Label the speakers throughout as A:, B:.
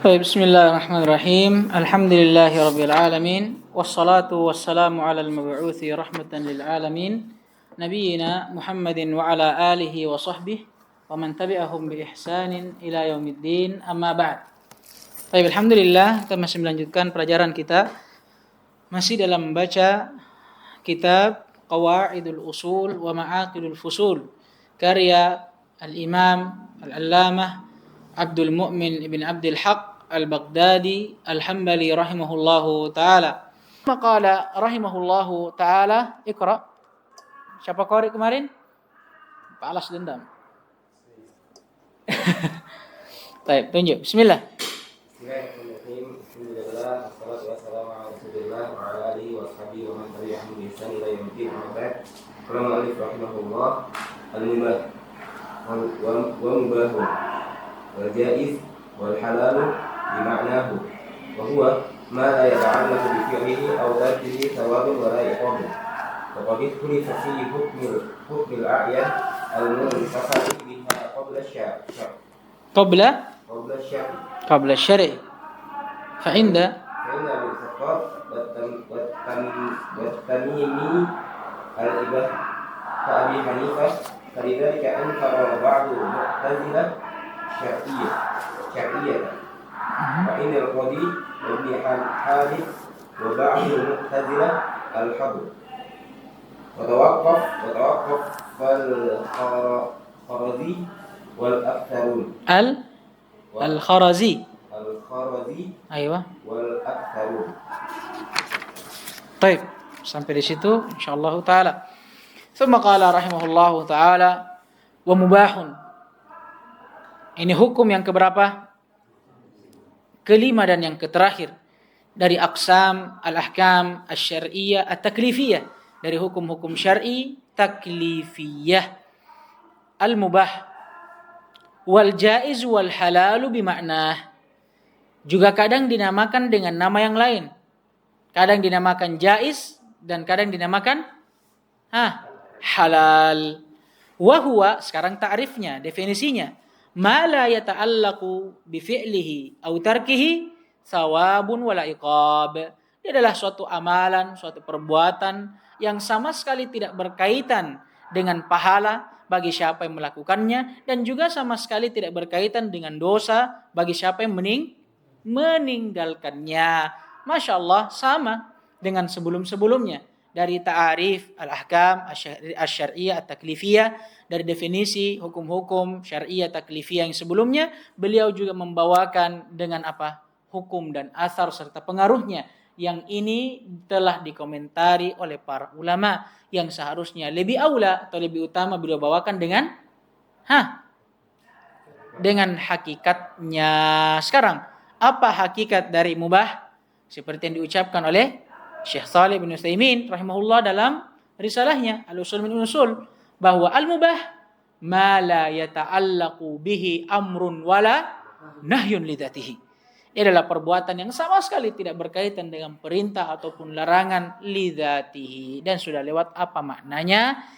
A: Baik, bismillahirrahmanirrahim. Alhamdulillahirabbil alamin wassalatu wassalamu alal mab'uutsi rahmatan lil alamin nabiyyina Muhammadin wa ala alihi wa sahbihi wa man tabi'ahum bi ihsanin ila yaumiddin, amma ba'd. Baik, alhamdulillah kita masih melanjutkan pelajaran kita masih dalam membaca kitab Qawaidul Usul wa Ma'aqidul Fusul karya Al-Imam Al-Allamah Abdul Mu'min ibn Abdul Haq Al-Baghdadi Al-Hambali rahimahullahu ta'ala. Maqala rahimahullahu ta'ala. Iqra. Siapa qari kemarin? Pak Alas dendam. Baik, tunjuk. Bismillah.
B: Bismillahirrahmanirrahim. Alhamdulillah, wassalatu wassalamu ala Rasulillah wa ala alihi wa sahbihi wa man tabi'ahum bi ihsan ila yaumil amma ba'd. Qala al-mu'allif rahimahullah, al-mubah wa mubahun wal jaiz wal halal bi ma'nahu wa huwa ma la yata'allaqu bi fi'lihi aw tarkihi thawabun wa la iqam. Wa qad ikhtalafa fi hukm al-a'yan al-munfasal biha qabla asy-syar'.
A: قبل الشرع فعند
B: الاعتقاد والتميمي الإباحة كأبي حنيفة، فلذلك أنكر بعض المعتزلة شرعية، وإن القاضي وابن حالف وبعض المعتزلة الحظر، وتوقف الخرزي والأكثرون
A: الخرزي أيوة.
B: والأكثرون.
A: Baik, sampai di situ insyaallah taala. Tsumma qala rahimahullahu taala wa mubahun. Ini hukum yang keberapa? Kelima dan yang terakhir dari aqsam al-ahkam asy-syar'iyyah at-taklifiyah, dari hukum-hukum syar'i taklifiyah. Al-mubah wal jaiz wal halalu bimaknah. Juga kadang dinamakan dengan nama yang lain. Kadang dinamakan jaiz dan kadang dinamakan halal. Wa huwa, sekarang ta'rifnya, definisinya. Ma la yata'allaqu bi fi'lihi aw tarkihi thawabun wala iqab. Dia adalah suatu amalan, suatu perbuatan yang sama sekali tidak berkaitan dengan pahala bagi siapa yang melakukannya, dan juga sama sekali tidak berkaitan dengan dosa bagi siapa yang meninggalkannya. Masya Allah, sama dengan sebelum-sebelumnya. Dari ta'arif al-ahkam asy-syar'iyyah at-taklifiyah, dari definisi hukum-hukum syar'iyyah taklifiyah yang sebelumnya, beliau juga membawakan dengan apa? Hukum dan asar serta pengaruhnya. Yang ini telah dikomentari oleh para ulama, yang seharusnya lebih aula atau lebih utama beliau bawakan dengan hakikatnya. Sekarang, apa hakikat dari mubah? Seperti yang diucapkan oleh Syekh Shalih bin Utsaimin rahimahullah dalam risalahnya Al-Usul min Usul, bahwa al-mubah ma la yata'allaqu bihi amrun wala nahyun li dzatihi. Ini adalah perbuatan yang sama sekali tidak berkaitan dengan perintah ataupun larangan li dzatihi, dan sudah lewat apa maknanya.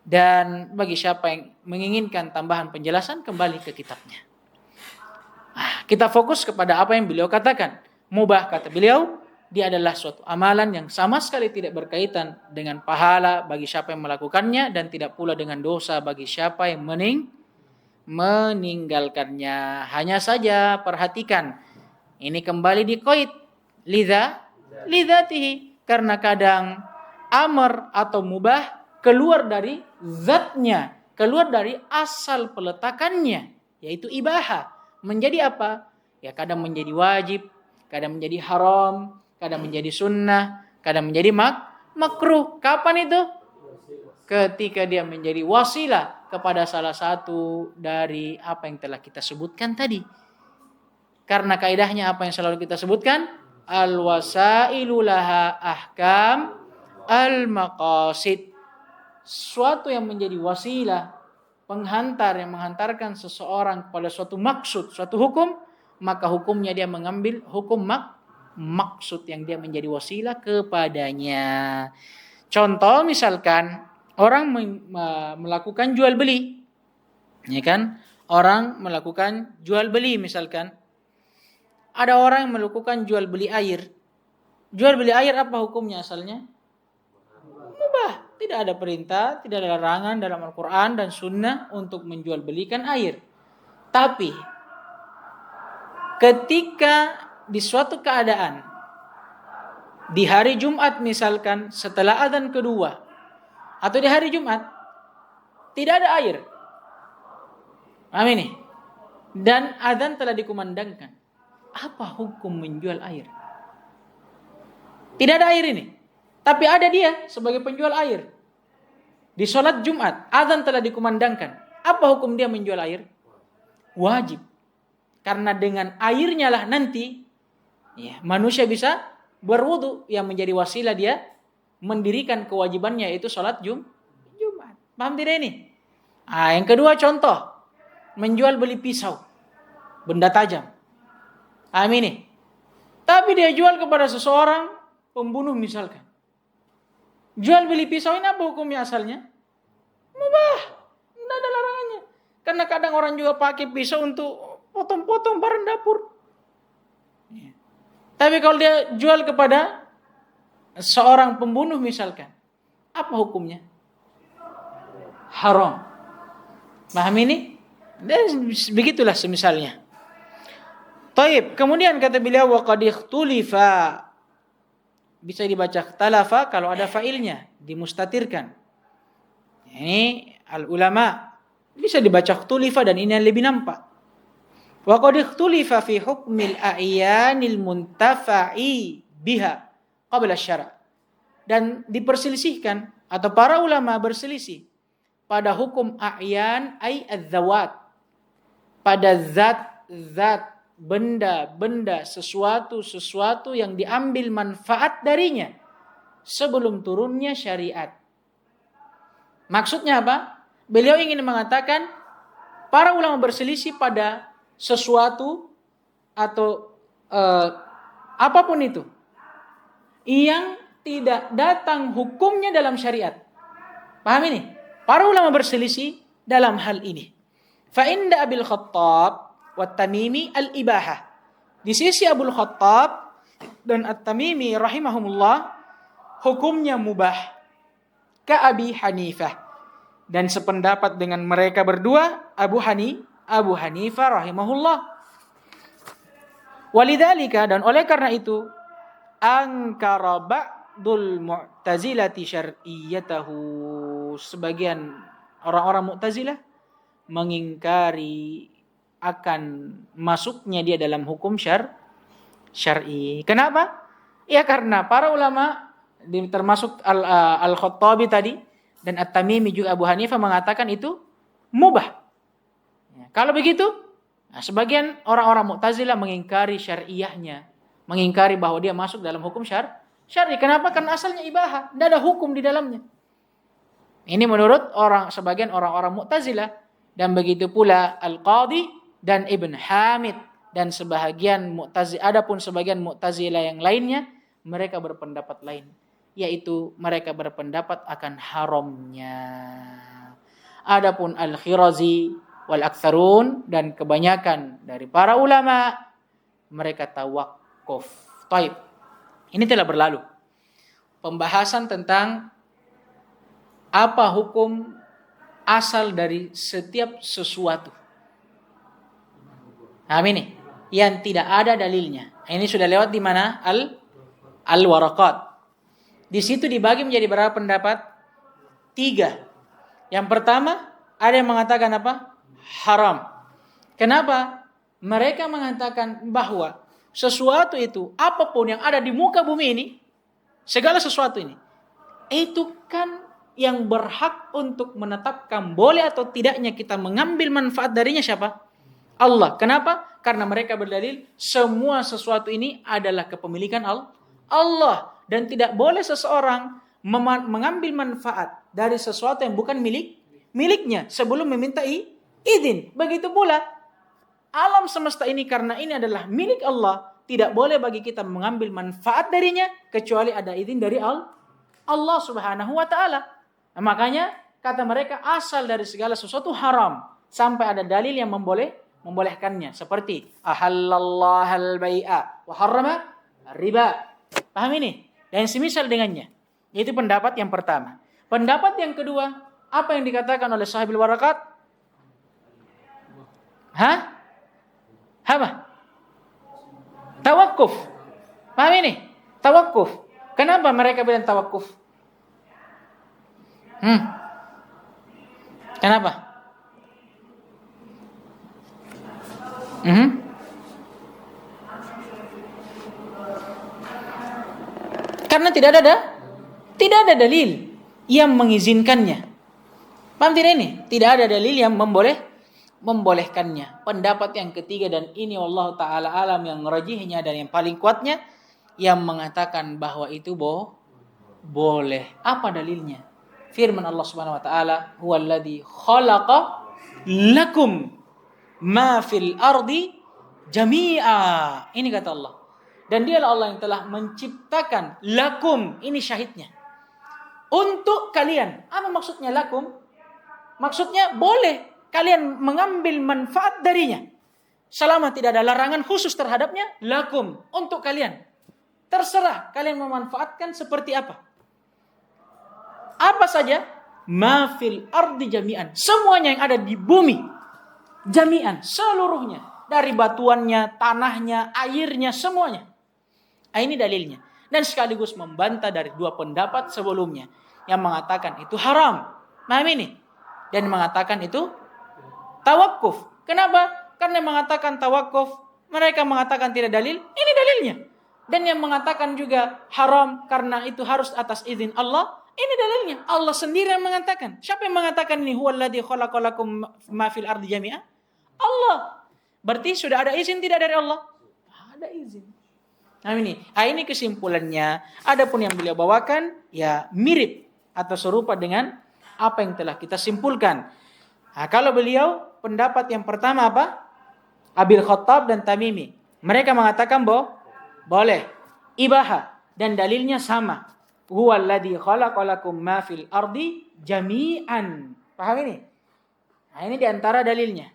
A: Dan bagi siapa yang menginginkan tambahan penjelasan, kembali ke kitabnya. Kita fokus kepada apa yang beliau katakan. Mubah, kata beliau, dia adalah suatu amalan yang sama sekali tidak berkaitan dengan pahala bagi siapa yang melakukannya, dan tidak pula dengan dosa bagi siapa yang meninggalkannya. Hanya saja perhatikan, ini kembali diqaid lidzatihi, karena kadang amr atau mubah keluar dari zatnya, keluar dari asal peletakannya, yaitu ibahah, menjadi apa? Ya, kadang menjadi wajib, kadang menjadi haram, kadang menjadi sunnah, kadang menjadi makruh. Kapan itu? Ketika dia menjadi wasilah kepada salah satu dari apa yang telah kita sebutkan tadi. Karena kaidahnya apa yang selalu kita sebutkan? Al-wasailu laha ahkam al-maqasid. Suatu yang menjadi wasilah, penghantar yang menghantarkan seseorang kepada suatu maksud, suatu hukum, maka hukumnya dia mengambil hukum maksud yang dia menjadi wasilah kepadanya. Contoh misalkan orang melakukan jual beli, ya kan? Orang melakukan jual beli misalkan. ada orang yang melakukan jual beli air. Jual beli air apa hukumnya asalnya? Mubah. Tidak ada perintah, tidak ada larangan dalam Al-Quran dan Sunnah untuk menjual belikan air. Tapi ketika di suatu keadaan di hari Jumat misalkan setelah adzan kedua atau di hari Jumat tidak ada air. Paham ini? Dan adzan telah dikumandangkan. Apa hukum menjual air? Tidak ada air ini. Tapi ada dia sebagai penjual air. Di sholat Jumat, adzan telah dikumandangkan. Apa hukum dia menjual air? Wajib. Karena dengan airnya lah nanti manusia bisa berwudu yang menjadi wasilah dia mendirikan kewajibannya yaitu sholat Jumat. Paham tidak ini? Yang kedua contoh. Menjual beli pisau. Benda tajam. Paham ini? Tapi dia jual kepada seseorang pembunuh misalkan. Jual beli pisau ini apa hukumnya asalnya? Mubah. Tidak ada larangannya. Karena kadang orang juga pakai pisau untuk potong-potong barang dapur. Tapi kalau dia jual kepada seorang pembunuh misalkan, apa hukumnya? Haram. Paham ini? Dan begitulah semisalnya. Taib. Kemudian kata beliau wa qad ikhtulifa. Bisa dibaca talafa kalau ada failnya, dimustatirkan. Ini al-ulama bisa dibaca ikhtulifa dan ini yang lebih nampak. Wa qad ikhtulifa fi hukmil a'yanil muntafa'i biha qabla syara'. Dan diperselisihkan atau para ulama berselisih pada hukum a'yan ay adzawat. Pada zat-zat, benda-benda, sesuatu yang diambil manfaat darinya sebelum turunnya syariat. Maksudnya apa? Beliau ingin mengatakan para ulama berselisih pada sesuatu atau apapun itu yang tidak datang hukumnya dalam syariat. Paham ini? Para ulama berselisih dalam hal ini. Fa inda Abil Khattab wa Tamimi al-ibahah. Di sisi Abul Khattab dan At-Tamimi rahimahumullah hukumnya mubah. Ka Abi Hanifah. Dan sependapat dengan mereka berdua Abu Hanifah rahimahullah. Walidzalika, dan oleh karena itu angkara ba'dul mu'tazilati syar'iyyatahu. Sebagian orang-orang Mu'tazilah mengingkari akan masuknya dia dalam hukum syar'i. Kenapa? Ya karena para ulama termasuk Al-Khattabi tadi dan At-Tamimi juga Abu Hanifah mengatakan itu mubah. Ya, kalau begitu, sebagian orang-orang Mu'tazilah mengingkari syar'iyahnya, mengingkari bahwa dia masuk dalam hukum syar'i. Kenapa? Karena asalnya ibaha, tidak ada hukum di dalamnya. Ini menurut sebagian orang-orang Mu'tazilah. Dan begitu pula Al-Qadhi dan Ibn Hamid dan sebagian Mu'tazilah. Adapun sebagian Mu'tazilah yang lainnya, mereka berpendapat lain, yaitu mereka berpendapat akan haramnya. Adapun Al-Khirazi wal aktsarun dan kebanyakan dari para ulama, mereka tawakuf. Taib. Ini telah berlalu pembahasan tentang apa hukum asal dari setiap sesuatu. Nah, ini yang tidak ada dalilnya. Ini sudah lewat di mana? Al-Waraqat. Di situ dibagi menjadi berapa pendapat? 3. Yang pertama, ada yang mengatakan apa? Haram. Kenapa? Mereka mengatakan bahwa sesuatu itu, apapun yang ada di muka bumi ini, segala sesuatu ini, itu kan yang berhak untuk menetapkan boleh atau tidaknya kita mengambil manfaat darinya siapa? Allah. Kenapa? Karena mereka berdalil semua sesuatu ini adalah kepemilikan Allah. Dan tidak boleh seseorang mengambil manfaat dari sesuatu yang bukan miliknya sebelum meminta izin. Begitu pula alam semesta ini, karena ini adalah milik Allah, tidak boleh bagi kita mengambil manfaat darinya kecuali ada izin dari Allah Subhanahu wa ta'ala. Makanya kata mereka asal dari segala sesuatu haram sampai ada dalil yang membolehkannya, seperti ahallallahal bai'a wa harrama riba. Paham ini? Dan semisal dengannya. Itu pendapat yang pertama. Pendapat yang kedua, apa yang dikatakan oleh Sahibul Warakat? Apa? Tawakuf. Paham ini? Tawakuf. Kenapa mereka bilang tawakuf? Kenapa? Karena tidak ada dalil yang mengizinkannya. Paham tidak ini? Tidak ada dalil yang membolehkannya. Pendapat yang ketiga, dan ini Allah Ta'ala alam yang rajihnya dan yang paling kuatnya, yang mengatakan bahwa itu boleh. Apa dalilnya? Firman Allah Subhanahu wa taala, "Huwallazi khalaqa lakum ma fil ardi jami'a." Ini kata Allah. Dan dialah Allah yang telah menciptakan lakum, ini syahidnya, untuk kalian. Apa maksudnya lakum? Maksudnya boleh kalian mengambil manfaat darinya. Selama tidak ada larangan khusus terhadapnya, lakum, untuk kalian. Terserah kalian memanfaatkan seperti apa. Apa saja? Ma fil ardi jami'an. Semuanya yang ada di bumi. Jami'an, seluruhnya. Dari batuannya, tanahnya, airnya, semuanya. Ini dalilnya. Dan sekaligus membantah dari dua pendapat sebelumnya. Yang mengatakan itu haram. Paham ini? Dan mengatakan itu tawakuf. Kenapa? Karena mengatakan tawakuf, mereka mengatakan tidak dalil. Ini dalilnya. Dan yang mengatakan juga haram karena itu harus atas izin Allah, ini dalilnya. Allah sendiri yang mengatakan. Siapa yang mengatakan ini? Huwallazi khalaqalakum ma fil ardi jami'a? Allah. Berarti sudah ada izin tidak dari Allah? Ada izin. Nah ini kesimpulannya. Adapun yang beliau bawakan ya mirip atau serupa dengan apa yang telah kita simpulkan. Nah, kalau beliau pendapat yang pertama apa? Abil Khattab dan Tamimi. Mereka mengatakan boleh. Ibaha. Dan dalilnya sama. Huwallazi khalaqalakum ma fil ardi jami'an. Paham ini? Nah, ini diantara dalilnya.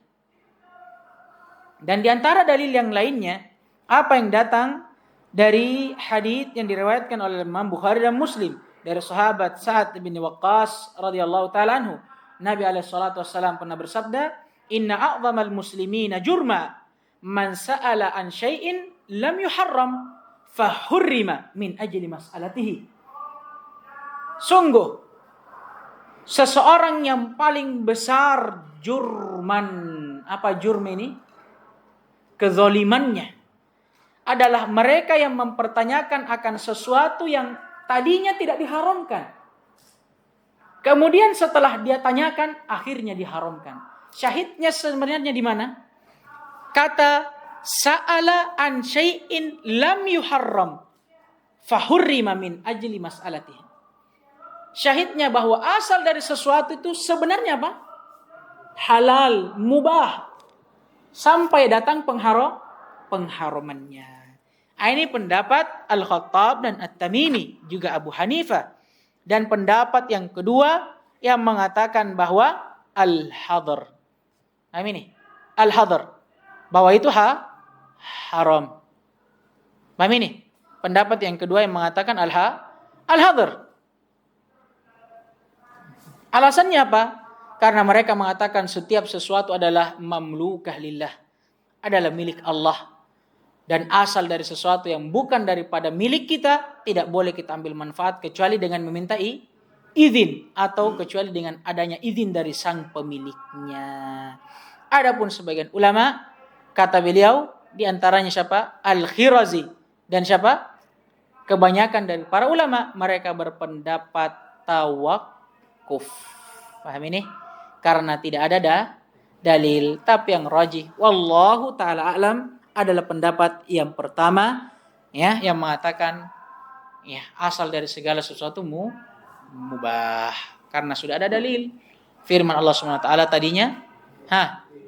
A: Dan diantara dalil yang lainnya, apa yang datang dari hadits yang diriwayatkan oleh Imam Bukhari dan Muslim dari sahabat Sa'ad bin Waqqas radhiyallahu taala anhu. Nabi alaihi salatu wasallam pernah bersabda, "Inna a'dhamal muslimina jurma man sa'ala an syai'in lam yuharram fa hurrima min ajli mas'alatihi." Sungguh seseorang yang paling besar jurman, apa jurm ini? Kezalimannya adalah mereka yang mempertanyakan akan sesuatu yang tadinya tidak diharamkan. Kemudian setelah dia tanyakan, akhirnya diharamkan. Syahidnya sebenarnya di mana? Kata sa'ala an syai'in lam yuharram fahurrima min ajli mas'alatihi. Syahidnya bahwa asal dari sesuatu itu sebenarnya apa? Halal, mubah. Sampai datang pengharamannya. Ini pendapat Al-Khattab dan At-Tamimi, juga Abu Hanifah. Dan pendapat yang kedua yang mengatakan bahwa Al-Hadr. Ini Al-Hadr. Bahwa itu haram. Paham ini? Pendapat yang kedua yang mengatakan Al-Hadr. Alasannya apa? Karena mereka mengatakan setiap sesuatu adalah mamlukah lillah. Adalah milik Allah. Dan asal dari sesuatu yang bukan daripada milik kita, tidak boleh kita ambil manfaat kecuali dengan meminta izin. Atau kecuali dengan adanya izin dari sang pemiliknya. Adapun sebagian ulama, kata beliau, diantaranya siapa? Al-Khirazi. Dan siapa? Kebanyakan dari para ulama, mereka berpendapat tawakuf. Paham ini? Karena tidak ada dalil. Tapi yang rajih, wallahu ta'ala a'lam, adalah pendapat yang pertama, ya, yang mengatakan ya asal dari segala sesuatu mubah karena sudah ada dalil. Firman Allah Subhanahu wa taala tadinya,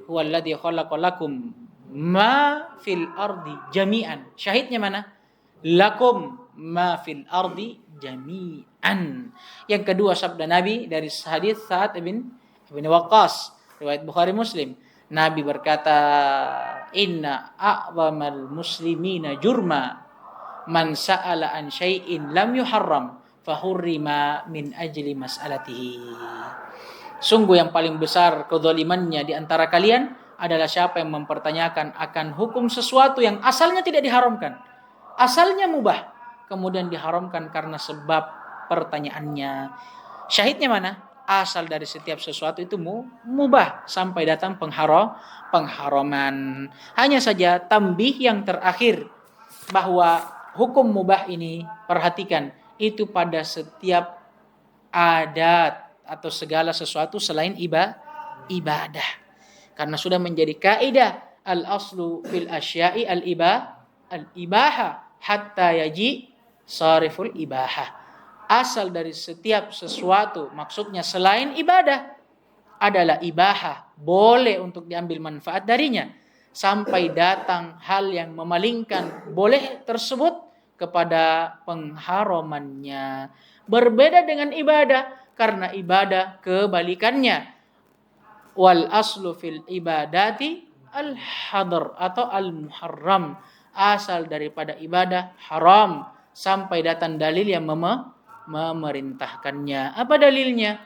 A: huwallazi khalaqalakum ma fil ardi jami'an. Syahidnya mana? Lakum ma fil ardi jami'an. Yang kedua sabda Nabi dari hadis Sa'ad bin Waqqas, riwayat Bukhari Muslim. Nabi berkata, "Inna a'zamal muslimina jurma man sa'ala an syai'in lam yuharram fahurrima min ajli mas'alatihi." Sungguh yang paling besar kezalimannya di antara kalian adalah siapa yang mempertanyakan akan hukum sesuatu yang asalnya tidak diharamkan. Asalnya mubah, kemudian diharamkan karena sebab pertanyaannya. Syahidnya mana? Asal dari setiap sesuatu itu mubah sampai datang pengharaman. Hanya saja tambih yang terakhir bahwa hukum mubah ini, perhatikan, itu pada setiap adat atau segala sesuatu selain ibadah. Karena sudah menjadi kaidah al-aslu fil asya'i al-ibaha hatta yaji sariful ibaha. Asal dari setiap sesuatu, maksudnya selain ibadah, adalah ibahah, boleh untuk diambil manfaat darinya, sampai datang hal yang memalingkan boleh tersebut kepada pengharamannya. Berbeda dengan ibadah, karena ibadah kebalikannya. Wal aslu fil ibadati al-hadar atau al-muharram. Asal daripada ibadah haram sampai datang dalil yang memerintahkannya. Apa dalilnya?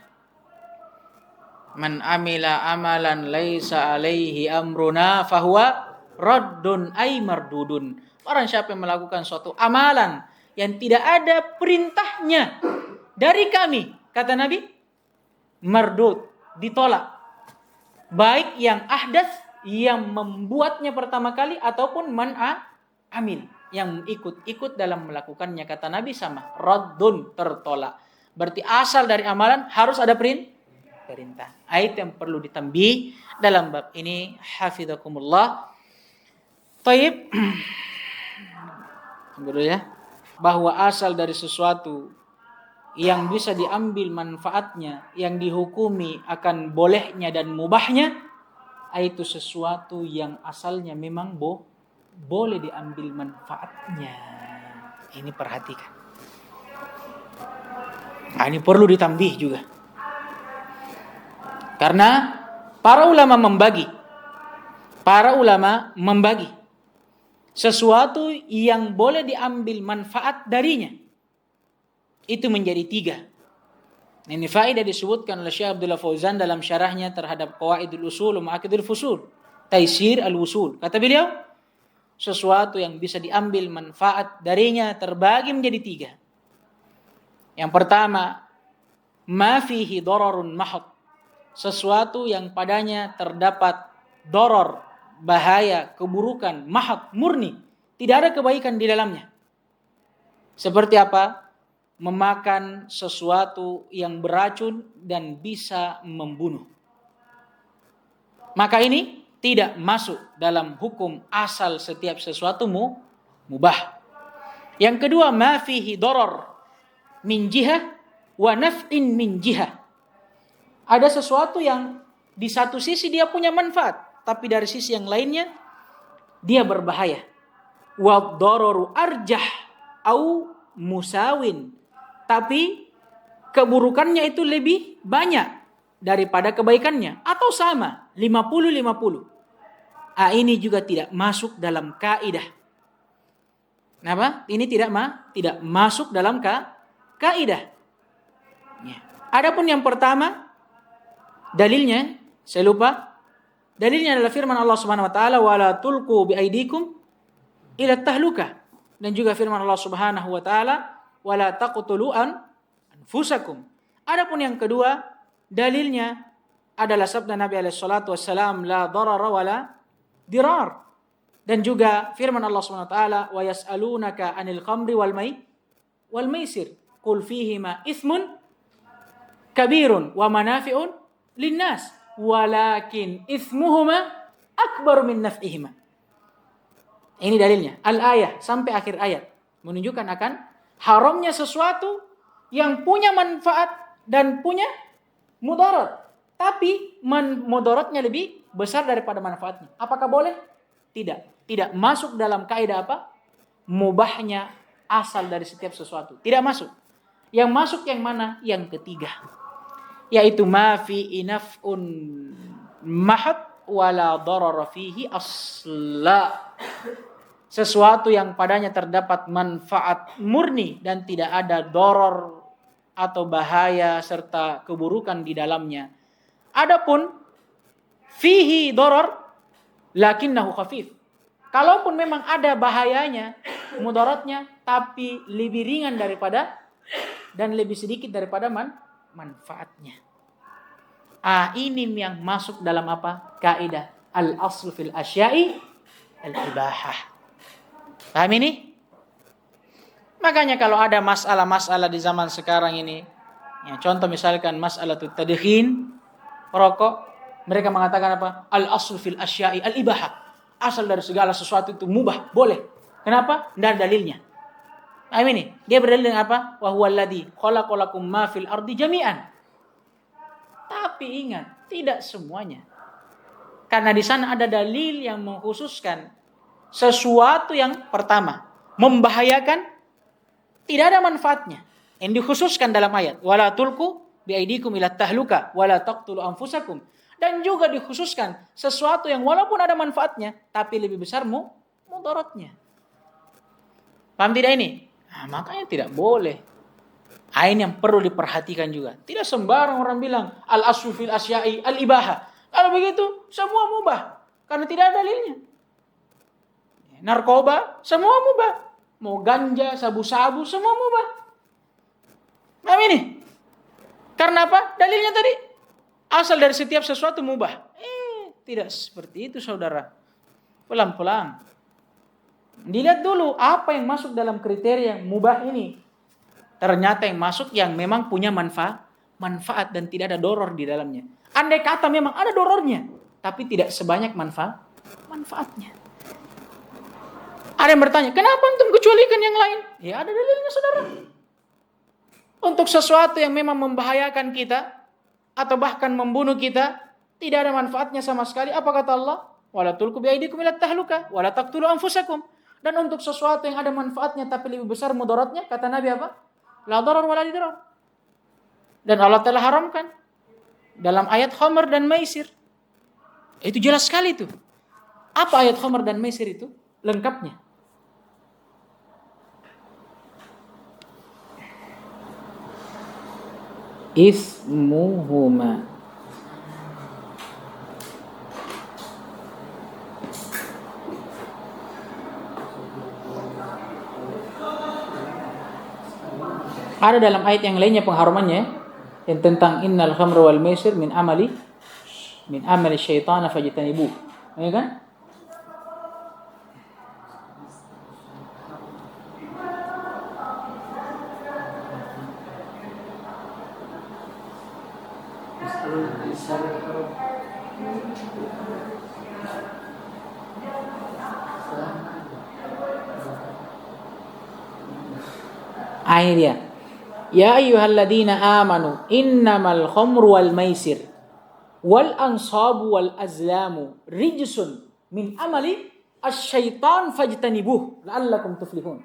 A: Man amila amalan laisa alaihi amruna fahuwa raddun ay mardudun. Orang siapa yang melakukan suatu amalan yang tidak ada perintahnya dari kami, kata Nabi, mardud, ditolak. Baik yang ahdas, yang membuatnya pertama kali, ataupun man amil, yang ikut dalam melakukannya, kata Nabi, sama raddun, tertolak. Berarti asal dari amalan harus ada perintah. Ayat yang perlu ditambih dalam bab ini, hafizakumullah. Taib. Alhamdulillah, bahwa asal dari sesuatu yang bisa diambil manfaatnya, yang dihukumi akan bolehnya dan mubahnya, itu sesuatu yang asalnya memang boleh diambil manfaatnya. Ini perhatikan. Nah, ini perlu ditambih juga. Karena para ulama membagi sesuatu yang boleh diambil manfaat darinya itu menjadi 3. Ini faedah disebutkan oleh Syekh Abdullah Fauzan dalam syarahnya terhadap Qawaidul Usul wa Ma'aqidul Fusul, Taisir al-Wusul. Kata beliau, sesuatu yang bisa diambil manfaat darinya terbagi menjadi 3. Yang pertama, ma fihi dararun mahad. Sesuatu yang padanya terdapat doror, bahaya, keburukan, mahad, murni. Tidak ada kebaikan di dalamnya. Seperti apa? Memakan sesuatu yang beracun dan bisa membunuh. Maka ini tidak masuk dalam hukum asal setiap sesuatu mubah. Yang kedua, ma fihi darar min jihah wa naf'in min jihah. Ada sesuatu yang di satu sisi dia punya manfaat, tapi dari sisi yang lainnya dia berbahaya. Wa dararu arjah au musawin. Tapi keburukannya itu lebih banyak daripada kebaikannya, atau sama, 50-50. Ini juga tidak masuk dalam kaidah. Kenapa? Ini tidak masuk dalam kaidah. Ya. Adapun yang pertama, dalilnya saya lupa. Dalilnya adalah firman Allah Subhanahu wa taala, wala tulqu biaidikum ila tahluka. Dan juga firman Allah Subhanahu wa taala, wala taqtulu anfusakum. Adapun yang kedua, dalilnya adalah sabda Nabi alaihi salatu wassalam, la darara wala dirar. Dan juga firman Allah Subhanahu wa taala, wa yas'alunaka 'anil khamri wal maisir qul fihima itsmun kabirun wa manafi'un linnas walakin itsmuhuma akbar min naf'ihima. Ini dalilnya, al-ayah sampai akhir ayat menunjukkan akan haramnya sesuatu yang punya manfaat dan punya mudarat, tapi mudaratnya lebih besar daripada manfaatnya. Apakah boleh? Tidak masuk dalam kaidah apa? Mubahnya asal dari setiap sesuatu. Tidak masuk. Yang masuk yang mana? Yang ketiga, yaitu ma fi inaf'un mahad wala darara fihi asla. Sesuatu yang padanya terdapat manfaat murni dan tidak ada doror atau bahaya serta keburukan di dalamnya. Adapun fihi doror lakinnahu khafif. Kalaupun memang ada bahayanya, mudaratnya, tapi lebih ringan daripada dan lebih sedikit daripada manfaatnya. Ini yang masuk dalam apa? Kaidah al-aslu fil asya'i al-ibahah. Paham ini? Makanya kalau ada masalah-masalah di zaman sekarang ini, ya, contoh misalkan masalah tadkhin, rokok, mereka mengatakan apa? Al-aslu fil asya'i al-ibahah. Asal dari segala sesuatu itu mubah, boleh. Kenapa? Tidak ada dalilnya. Paham ini? Dia berdalil dengan apa? Wa huwal ladzi khalaqalakum ma fil ardi jami'an. Tapi ingat, tidak semuanya. Karena di sana ada dalil yang mengkhususkan sesuatu yang pertama membahayakan, tidak ada manfaatnya. Yang dikhususkan dalam ayat, wala tulqu biaidikum ila tahluka wala taqtulu anfusakum. Dan juga dikhususkan sesuatu yang walaupun ada manfaatnya, tapi lebih besar mudaratnya. Paham tidak ini? Makanya tidak boleh. Ini yang perlu diperhatikan juga. Tidak sembarang orang bilang al-aslu fil asya'i al-ibahah. Kalau begitu semua mubah karena tidak ada dalilnya. Narkoba semua mubah. Mau ganja, sabu-sabu semua mubah. Paham ini? Karena apa? Dalilnya tadi asal dari setiap sesuatu mubah. Tidak seperti itu, saudara. Pelan-pelan. Dilihat dulu apa yang masuk dalam kriteria mubah ini. Ternyata yang masuk yang memang punya manfaat dan tidak ada doror di dalamnya. Andai kata memang ada dorornya, tapi tidak sebanyak manfaatnya. Ada yang bertanya, kenapa antum kecualikan yang lain? Ya ada dalilnya, saudara. Untuk sesuatu yang memang membahayakan kita atau bahkan membunuh kita, tidak ada manfaatnya sama sekali. Apa kata Allah? Wala tulqu biaidikum ila tahluka wala taqtulu anfusakum. Dan untuk sesuatu yang ada manfaatnya tapi lebih besar mudaratnya, kata Nabi apa? La darar wala didarar. Dan Allah telah haramkan dalam ayat khamr dan maisir. Itu jelas sekali itu. Apa ayat khamr dan maisir itu? Lengkapnya. Ismuhuma. Ada dalam ayat yang lainnya pengharumannya yang tentang innal khamra wal maisir min amali syaitan fajtanibuh. Ya kan? Ayat dia. Ya ayyuhalladzina amanu innamal khamru wal maisir wal ansabu wal azlamu rijsun min amali asyaitan fajtanibuh la'allakum tuflihun.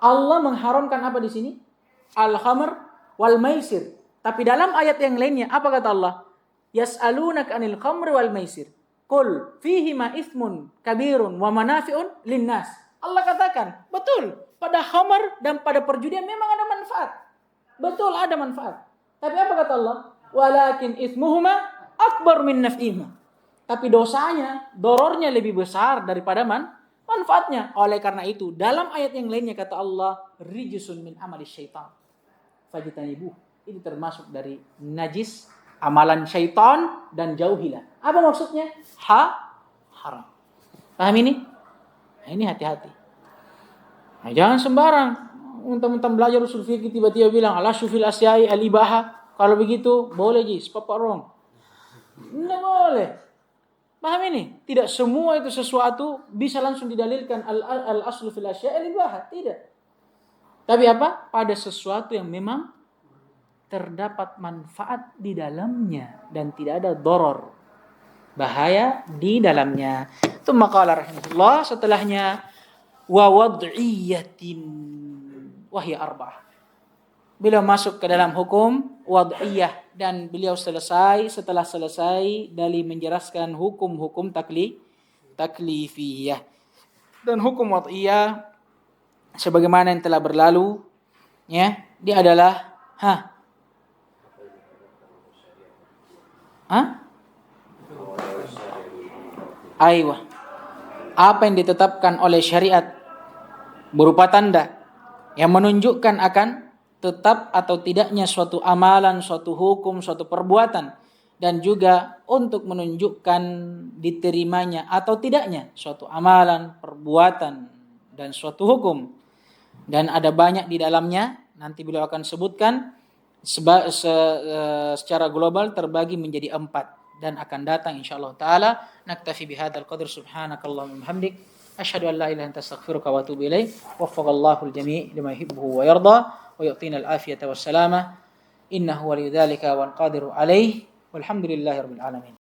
A: Allah mengharamkan apa di sini? Al-khamr wal maisir. Tapi dalam ayat yang lainnya apa kata Allah? Yas'alunaka 'anil khamri wal maisir. Qul fihima itsmun kabirun wa manafi'un linnas. Allah katakan, betul, pada khamr dan pada perjudian memang ada manfaat. Betul ada manfaat. Tapi apa kata Allah? Walakin itsmuhuma akbar min naf'ihima. Tapi dosanya, dorornya lebih besar daripada manfaatnya. Oleh karena itu, dalam ayat yang lainnya kata Allah, rijsun min amali syaitan fajtanibuh. Ini termasuk dari najis amalan syaitan dan jauhilah. Apa maksudnya? Haram. Paham ini? Nah, ini hati-hati. Nah, jangan sembarang mentang-mentang belajar usul fikih tiba-tiba bilang al-aslu fil asya'i al-ibahah. Kalau begitu boleh jis, papa wrong. Tidak boleh. Paham ini? Tidak semua itu sesuatu bisa langsung didalilkan al-aslu fil asya'i al-ibahah. Tidak. Tapi apa? Pada sesuatu yang memang terdapat manfaat di dalamnya dan tidak ada doror, bahaya di dalamnya. Tsumma qala rahimahullah, setelahnya wa wad'iyatin wa hiya arba'ah. beliau masuk ke dalam hukum wad'iyah dan beliau setelah selesai dari menjelaskan hukum-hukum taklifiyah. Dan hukum wad'iyah sebagaimana yang telah berlalu, ya, dia adalah Aywa. Apa yang ditetapkan oleh syariat berupa tanda yang menunjukkan akan tetap atau tidaknya suatu amalan, suatu hukum, suatu perbuatan, dan juga untuk menunjukkan diterimanya atau tidaknya suatu amalan, perbuatan, dan suatu hukum. Dan ada banyak di dalamnya, nanti beliau akan sebutkan secara global terbagi menjadi 4 dan akan datang insyaallah taala. Naktafi bihadzal qadr, subhanakallahumma hamdik, asyhadu an la ilaha illa anta astaghfiruka wa atubu ilaik. Waffaqallahu al-jami' lima yuhibbu wa yarda wa yu'tina al-afiyata was salamah innahu waliyyu dzalika wal qadiru alaih walhamdulillahi rabbil alamin.